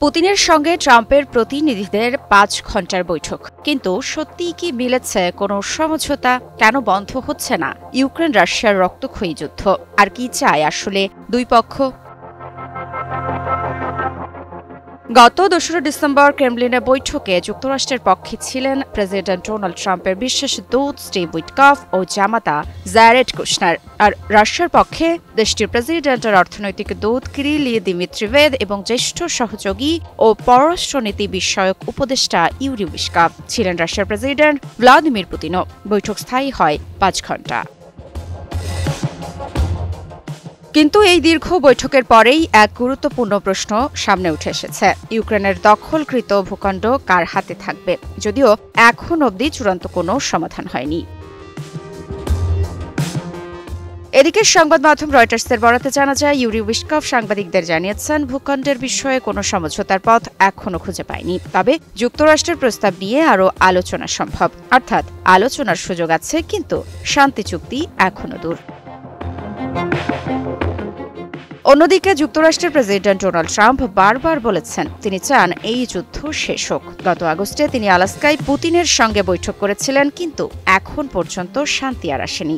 পুতিনের সঙ্গে ট্রাম্পের প্রতিনিধিদের ৫ ঘণ্টার বৈঠক। কিন্তু সত্যিই কি মিলেছে কোনো সমঝোতা? কেন বন্ধ হচ্ছে না ইউক্রেন রাশিয়ার রক্তক্ষয়ী যুদ্ধ? আর কি চায় আসলে দুই পক্ষ? গত ২রা ডিসেম্বর ক্রেমলিনে বৈঠকে যুক্তরাষ্ট্রের পক্ষে ছিলেন প্রেসিডেন্ট ডোনাল্ড ট্রাম্পের বিশেষ দূত স্টিভ উইটকফ ও জামাতা জারেড কুশনার। আর রাশিয়ার পক্ষে দেশটির প্রেসিডেন্টের অর্থনৈতিক দূত কিরিল দিমিত্রিয়েভ এবং জ্যেষ্ঠ সহযোগী ও পররাষ্ট্রনীতি বিষয়ক উপদেষ্টা ইউরি উইশকাভ ছিলেন রাশিয়ার প্রেসিডেন্ট ভ্লাদিমির পুতিনও। বৈঠক স্থায়ী হয় ৫ ঘণ্টা। কিন্তু এই দীর্ঘ বৈঠকের পরেই এক গুরুত্বপূর্ণ প্রশ্ন সামনে উঠে এসেছে। ইউক্রেনের দখলকৃত ভূখণ্ড কার হাতে থাকবে? যদিও এখন অবধি চূড়ান্ত কোনো সমাধান হয়নি। এদিকে সংবাদ মাধ্যম রয়টার্সের বরাতে জানা যায়, ইউরি উইশকাভ সাংবাদিকদের জানিয়েছেন, ভূখণ্ডের বিষয়ে কোনো সমঝোতার পথ এখনো খুঁজে পায়নি। তবে যুক্তরাষ্ট্রের প্রস্তাব নিয়ে আরও আলোচনা সম্ভব। অর্থাৎ আলোচনার সুযোগ আছে, কিন্তু শান্তি চুক্তি এখনো দূর। অন্যদিকে যুক্তরাষ্ট্রের প্রেসিডেন্ট ডোনাল্ড ট্রাম্প বারবার বলেছেন তিনি চান এই যুদ্ধ শেষ হোক। গত আগস্টে তিনি আলাস্কায় পুতিনের সঙ্গে বৈঠক করেছিলেন, কিন্তু এখন পর্যন্ত শান্তি আর আসেনি।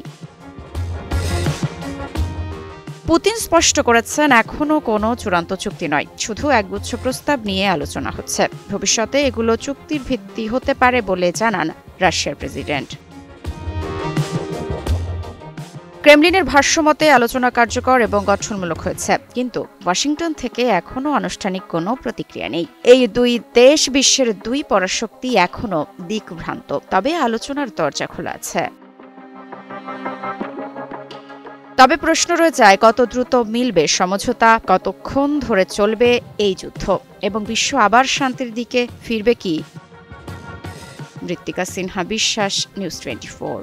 পুতিন স্পষ্ট করেছেন, এখনও কোনো চূড়ান্ত চুক্তি নয়, শুধু একগুচ্ছ প্রস্তাব নিয়ে আলোচনা হচ্ছে। ভবিষ্যতে এগুলো চুক্তির ভিত্তি হতে পারে বলে জানান রাশিয়ার প্রেসিডেন্ট। ক্রেমলিনের ভাষ্যমতে আলোচনা কার্যকর এবং গঠনমূলক হয়েছে, কিন্তু ওয়াশিংটন থেকে এখনও আনুষ্ঠানিক কোনো প্রতিক্রিয়া নেই। এই দুই দেশ বিশ্বের দুই পরাশক্তি এখনও দিকভ্রান্ত, তবে আলোচনার দরজা খোলা আছে। তবে প্রশ্ন রয়ে যায়, কত দ্রুত মিলবে সমঝোতা, কতক্ষণ ধরে চলবে এই যুদ্ধ, এবং বিশ্ব আবার শান্তির দিকে ফিরবে কি? মৃত্তিকা সিনহা বিশ্বাস, নিউজ 24।